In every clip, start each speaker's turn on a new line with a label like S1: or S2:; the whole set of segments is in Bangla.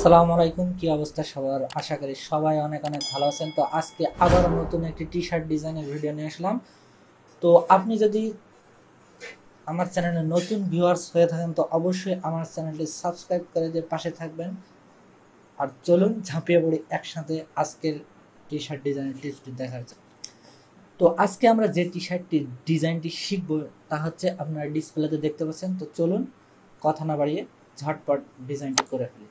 S1: আসসালামু আলাইকুম, কি অবস্থা সবার? আশা করি সবাই অনেক অনেক ভালো আছেন। তো আজকে আবার নতুন একটি টি শার্ট ডিজাইনের ভিডিও নিয়ে আসলাম। তো আপনি যদি আমার চ্যানেলে নতুন ভিউয়ার্স হয়ে থাকেন তো অবশ্যই আমার চ্যানেলটি সাবস্ক্রাইব করে দিয়ে পাশে থাকবেন। আর চলুন ঝাঁপিয়ে পড়ি একসাথে আজকের টি শার্ট ডিজাইনের টিপসটি দেখার জন্য। তো আজকে আমরা যে টি শার্টটি ডিজাইনটি শিখব তা হচ্ছে আপনারা ডিসপ্লেতে দেখতে পাচ্ছেন। তো চলুন কথা না বাড়িয়ে ঝটপট ডিজাইনটি করে ফেলি।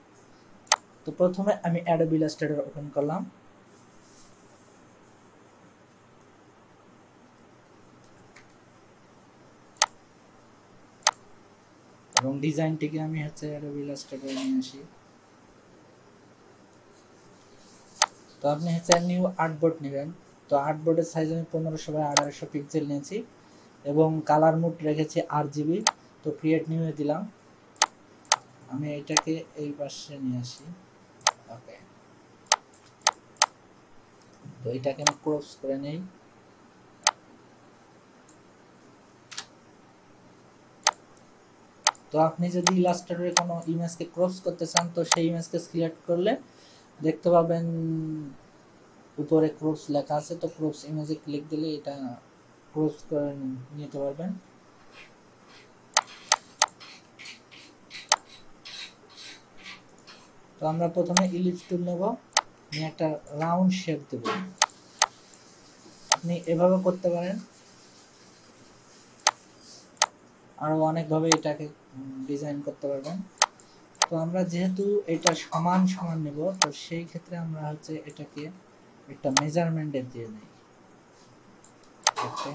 S1: তো প্রথমে আমি অ্যাডোবি ইলাস্ট্রেটর ওপেন করলাম। এবং ডিজাইনটিকে আমি অ্যাডোবি ইলাস্ট্রেটরে নিয়ে আসি। তো আপনি নিউ আর্টবোর্ড নেবেন। তো আর্টবোর্ডের সাইজ আমি 1500 বাই 1800 পিক্সেল নিয়েছি এবং কালার মোড রেখেছি RGB। তো ক্রিয়েট নিউ এ দিলাম। আমি এটাকে এই পাশে নিয়ে আসি। ওকে, তো এটাকে আমি ক্রস করে নেই। তো আপনি যদি ইলাস্ট্রেটরে কোনো ইমেজকে ক্রস করতে চান তো সেই ইমেজকে সিলেক্ট করলে দেখতে পাবেন উপরে ক্রস লেখা আছে। তো ক্রস ইমেজে ক্লিক দিলে এটা ক্রস করে নিতে পারবেন। তো আমরা প্রথমে ইলিপস টুল নেব, নিয়ে একটা রাউন্ড শেপ দেব। আপনি এভাবে করতে পারেন, আরো অনেকভাবে এটাকে ডিজাইন করতে পারবেন। তো আমরা যেহেতু এটা সমান সমান নেব তো সেই ক্ষেত্রে আমরা এটাকে একটা মেজারমেন্টে দিয়ে নেই। ওকে,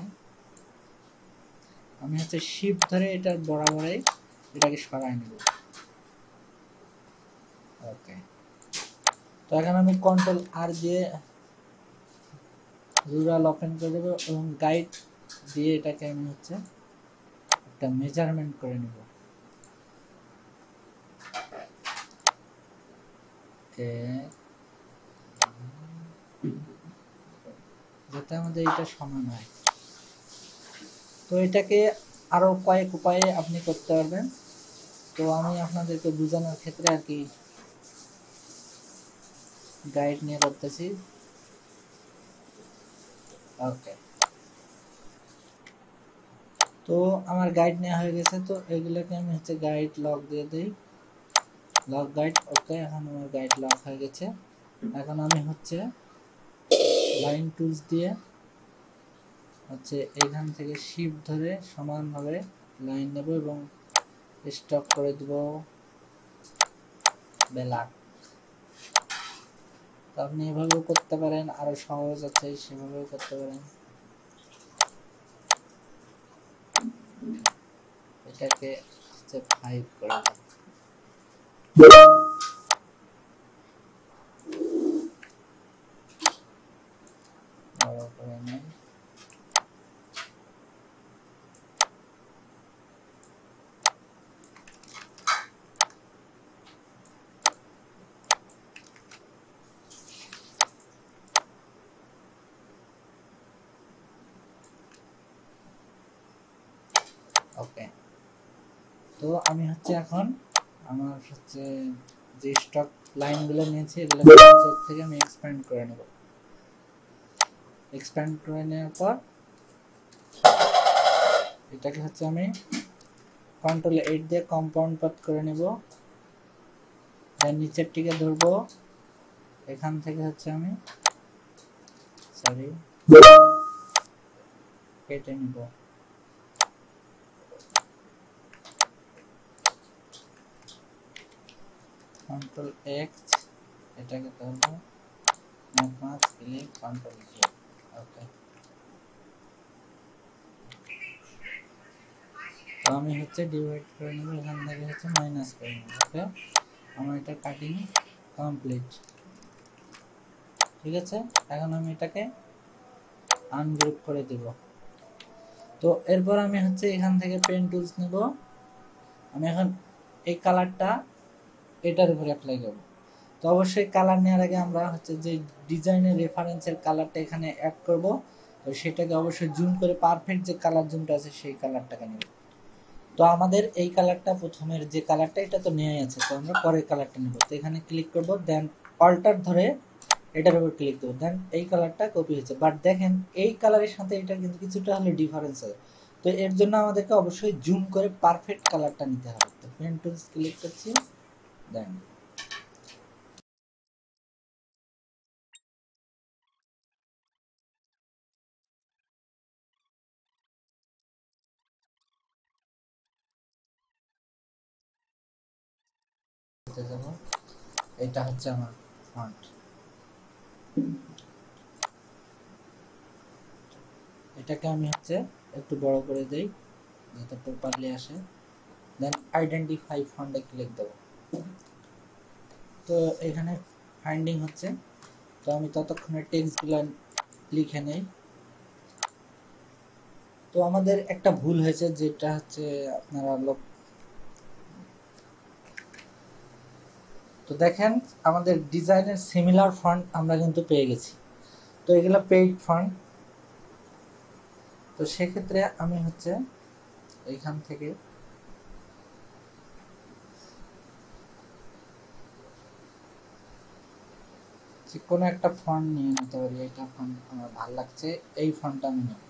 S1: আমি শিফট ধরে এটার বরাবরে এটাকে সরাই নেব। ওকে, তো এখন আমি কন্ট্রোল আর দিয়ে রুলার ওপেন করে দেব এবং গাইড দিয়ে এটাকে আমি একটা মেজারমেন্ট করে নেব। ওকে, যাতে আমাদের এটা সমান হয়। তো এটাকে আরো কয়েক উপায়ে আপনি করতে পারবেন। তো আমি আপনাদেরকে বোঝানোর ক্ষেত্রে আর কি গাইড নিয়ে করতেছি। ওকে, তো আমার গাইড নেওয়া হয়ে গেছে। তো এগুলোকে আমি গাইড লক দিয়ে দিই, লক গাইড। ওকে, এখন আমার গাইড লক হয়ে গেছে। এখন আমি লাইন টুলস দিয়ে এখান থেকে শিফট ধরে সমানভাবে লাইন নেব এবং স্টপ করে দেব ব্ল্যাক। তো আপনি এভাবেও করতে পারেন, আরো সহজ আছে সেভাবেও করতে পারেন। এটাকে 5 করে দেব। ওকে, তো আমি এখন আমার যে স্টক লাইনগুলো নিয়েছি এগুলো থেকে আমি এক্সপ্যান্ড করে নেব। এক্সপ্যান্ড করে নেওয়ার পর এটাকে আমি কন্ট্রোল 8 দিয়ে কম্পাউন্ড পাথ করে নেব। এর নিচের টিকে ধরবো, এখান থেকে আমি কেটে নিব। কন্ট্রোল এক্স, এটাকে ধরবো, মাউস ক্লিক, কন্ট্রোল জি। ওকে, তো আমি ডিভাইড করে নেব, এখান থেকে মাইনাস করে নেব। ওকে, আমার এটা কাটিং কমপ্লিট। ঠিক আছে, এখন আমি এটাকে আনগ্রুপ করে দেব। তো এরপর আমি এখান থেকে পেন টুলস নেব। আমি এখন এই কালারটা এটার উপরে অ্যাপ্লাই করব। তো অবশ্যই কালার নেওয়ার আগে আমরা যে ডিজাইনের রেফারেন্সের কালারটা এখানে অ্যাড করব। তো সেটাকে অবশ্যই জুম করে পারফেক্ট যে কালার জুমটা আছে সেই কালারটাকে নেব। তো আমাদের এই কালারটা, প্রথমের যে কালারটা এটা তো নেওয়াই আছে, তো আমরা পরের কালারটা নেব। তো এখানে ক্লিক করব, দেন অল্টার ধরে এটার উপর ক্লিক দেবো, দেন এই কালারটা কপি হয়েছে। বাট দেখেন এই কালারের সাথে এটা কিন্তু কিছুটা হলে ডিফারেন্স আছে। তো এর জন্য আমাদেরকে অবশ্যই জুম করে পারফেক্ট কালারটা নিতে হবে। তো পেন টুলস ক্লিক করছি, দেন যাব, এটা হচ্ছে আমার ফন্ট। এটাকে আমি হচ্ছে একটু বড় করে দেই যাতে প্রপারলি আসে, দেন আইডেন্টিফাই ফন্টে ক্লিক দেব। তো এখানে ফাইন্ডিং হচ্ছে, তো আমি ততক্ষণে টেক্সটগুলো লিখে নেই। তো আমাদের একটা ভুল হয়েছে, যেটা হচ্ছে আপনারা তো দেখেন আমাদের ডিজাইনের সিমিলার ফন্ট আমরা কিন্তু পেয়ে গেছি। তো এগুলো পেইড ফন্ট। তো সেক্ষেত্রে আমি হচ্ছে এইখান থেকে যে কোনো একটা ফন্ট নিয়ে নিতে পারি। এটা ফন্ট আমার ভালো লাগছে, এই ফন্টটা আমি নেব।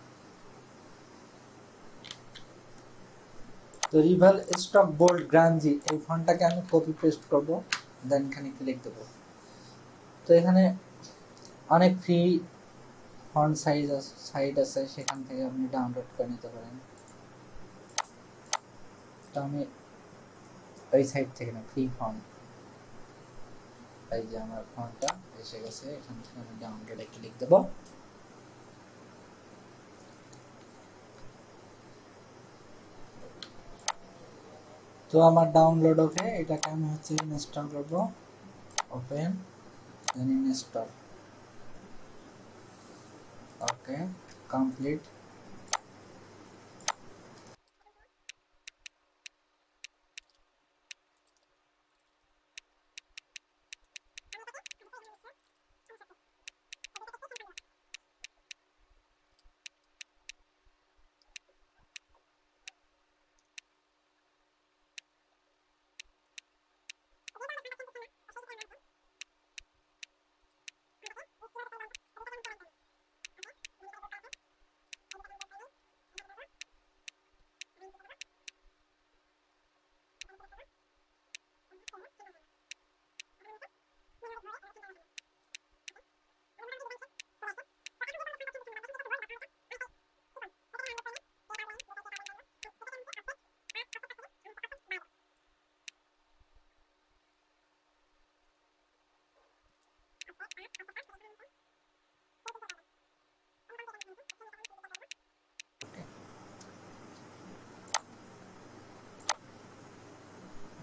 S1: তো রিভাল স্টক বোল্ড গ্রাঞ্জি, এই ফন্টটাকে আমি কপি পেস্ট করব, দেন এখানে ক্লিক দেব। তো এখানে অনেক ফ্রি ফন্ট সাইট আছে, সেখান থেকে আপনি ডাউনলোড করে নিতে পারেন। তো আমি ওই সাইট থেকে না, ফ্রি ফন্ট, এই যে আমার ফন্টটা এসে গেছে, এখান থেকে আমি ডাউনলোডে ক্লিক দেব। তো আমার ডাউনলোড ওকে, এটাকে আমি হচ্ছে ইনস্টল করব, open, then install, okay, complete.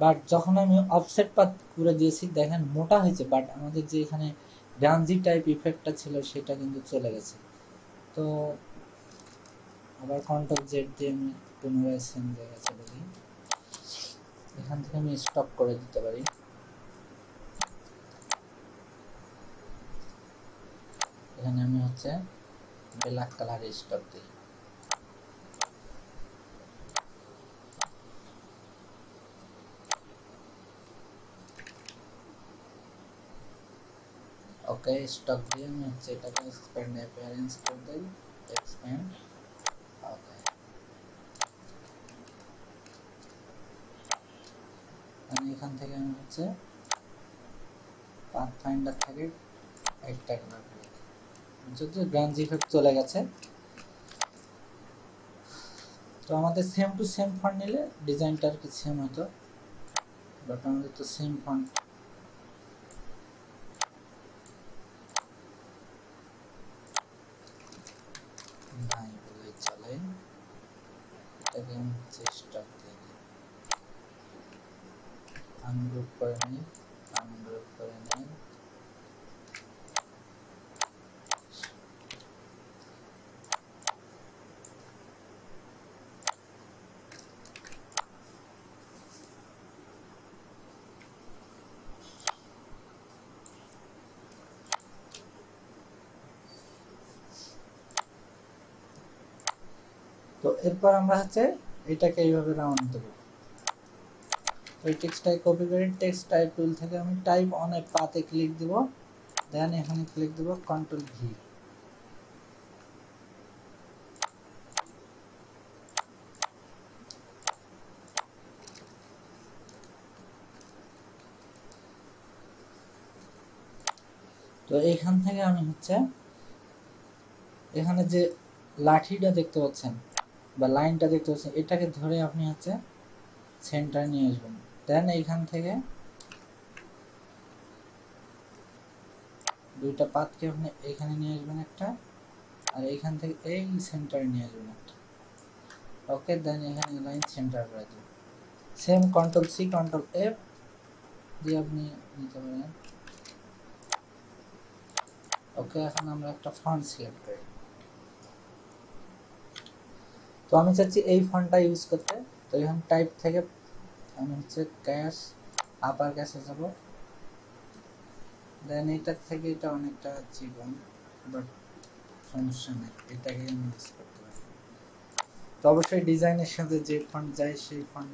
S1: But যখন আমি অফসেট পাথ করে দিয়েছি, দেখেন মোটা হয়েছে, বাট আমাদের যে এখানে গ্রাঞ্জি টাইপ ইফেক্টটা ছিল সেটা কিন্তু চলে গেছে। তো আবার কন্ট্রোল জেড দিয়ে আমি পুনরায় সেম জায়গায় চলে যাই, এখান থেকে আমি স্টপ করে দিতে পারি। এখানে আমি হচ্ছে ব্ল্যাক কালারে স্টপ দিই। ওকে, স্টপ দিয়ে আমি হচ্ছে এটাকে এক্সপ্যান্ড অ্যাপিয়ারেন্স করে দিই, এক্সপ্যান্ড, ওকে। আমি এখান থেকে আমি হচ্ছে পাথ ফাইন্ডার থেকে একটা কালার করে যদি গ্রাঞ্জি ইফেক্ট চলে গেছে। তো আমাদের সেম টু সেম ফন্ট নিলে ডিজাইনটা আর কি সেম হতো, বাট আমাদের তো সেম ফন্ট নাই বলে চলে। এটাকে আমি চেষ্টা দিয়ে দিই, আনগ্রুপ করে নিই, আনগ্রুপ করে নিই। তো এরপর আমরা হচ্ছে এটাকে এইভাবে রাউন্ড দেবো। ওই টেক্সটটাই কপি করে টেক্সট টাইপ টুল থেকে আমি টাইপ অন এ পাতে ক্লিক দিব, দেন এখানে ক্লিক দেব কন্ট্রোল ভি। তো এইখান থেকে আমি হচ্ছে এখানে যে লাঠিটা দেখতে পাচ্ছেন বা লাইনটা দেখতে পাচ্ছেন, এটাকে ধরে আপনি হচ্ছে সেন্টার নিয়ে আসবেন। দেন এইখান থেকে দুইটা পাতকে আপনি এখানে নিয়ে আসবেন একটা, আর এইখান থেকে এই সেন্টারে নিয়ে আসবেন একটা। ওকে, দেন এখানে লাইন সেন্টার করে দেবেন। Same control C control F দিয়ে আপনি নিতে পারেন। ওকে, এখন আমরা একটা ফন্ট সিলেক্ট করি। তো আমি চাচ্ছি এই ফন্টটা ইউজ করতে, তো এখানে টাইপ থেকে আমি হচ্ছে ক্যাশ আপার ক্যাশে যাব। দেন এটার থেকে এটা অনেকটা জীবন, বাট সমস্যা নেই, এটাকে আমি ইউজ করতে পারি। তো অবশ্যই ডিজাইনের সাথে যে ফন্ট যায় সেই ফন্ট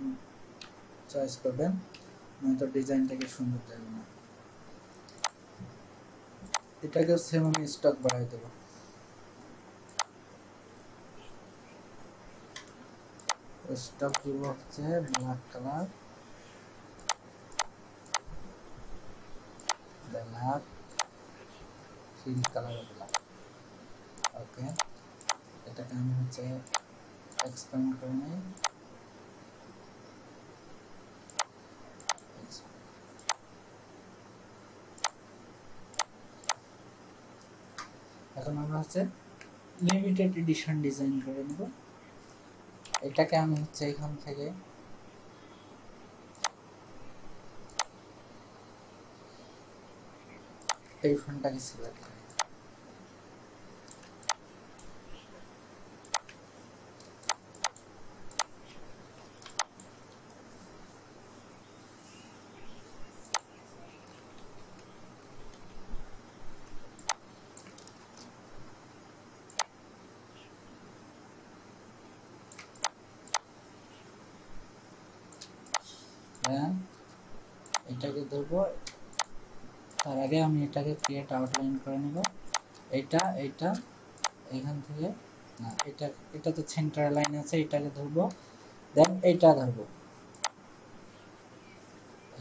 S1: চয়েস করবেন, নয়তো ডিজাইনটাকে সুন্দর যাবে না। এটাকে সেম আমি স্টক বাড়াই দেবো। স্টক দিব হচ্ছে black colour, black fill colour black. Okay, এটাকে আমি হচ্ছে এক্সপ্যান্ড করে নিই। এখন আমরা হচ্ছে লিমিটেড এডিশন ডিজাইন করে নেব। এটাকে আমি হচ্ছে এখান থেকে এই ফন্টটাকে সিলেক্ট করি। এটাকে ধরবো, তার আগে আমি এটাকে ক্রিয়েট আউটলাইন করে নেব। এইটা এখান থেকে না, এটা তো সেন্টার লাইন আছে, এটাকে ধরবো। দেন এইটা ধরবো,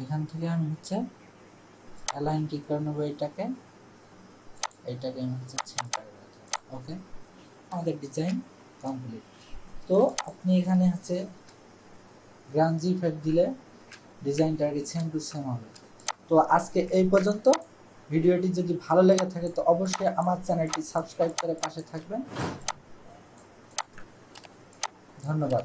S1: এখান থেকে আমি হচ্ছে অ্যালাইন কি করে নেবো, এইটাকে আমি হচ্ছে সেন্টার করে দেবো। ওকে, আমাদের ডিজাইন কমপ্লিট। তো আপনি এখানে হচ্ছে গ্রাঞ্জি ইফেক্ট দিলে ডিজাইনটা সেম টু সেম হবে। তো আজকে এই পর্যন্ত। ভিডিওটি যদি ভালো লেগে থাকে তো অবশ্যই আমার চ্যানেলটি সাবস্ক্রাইব করে পাশে থাকবেন। ধন্যবাদ।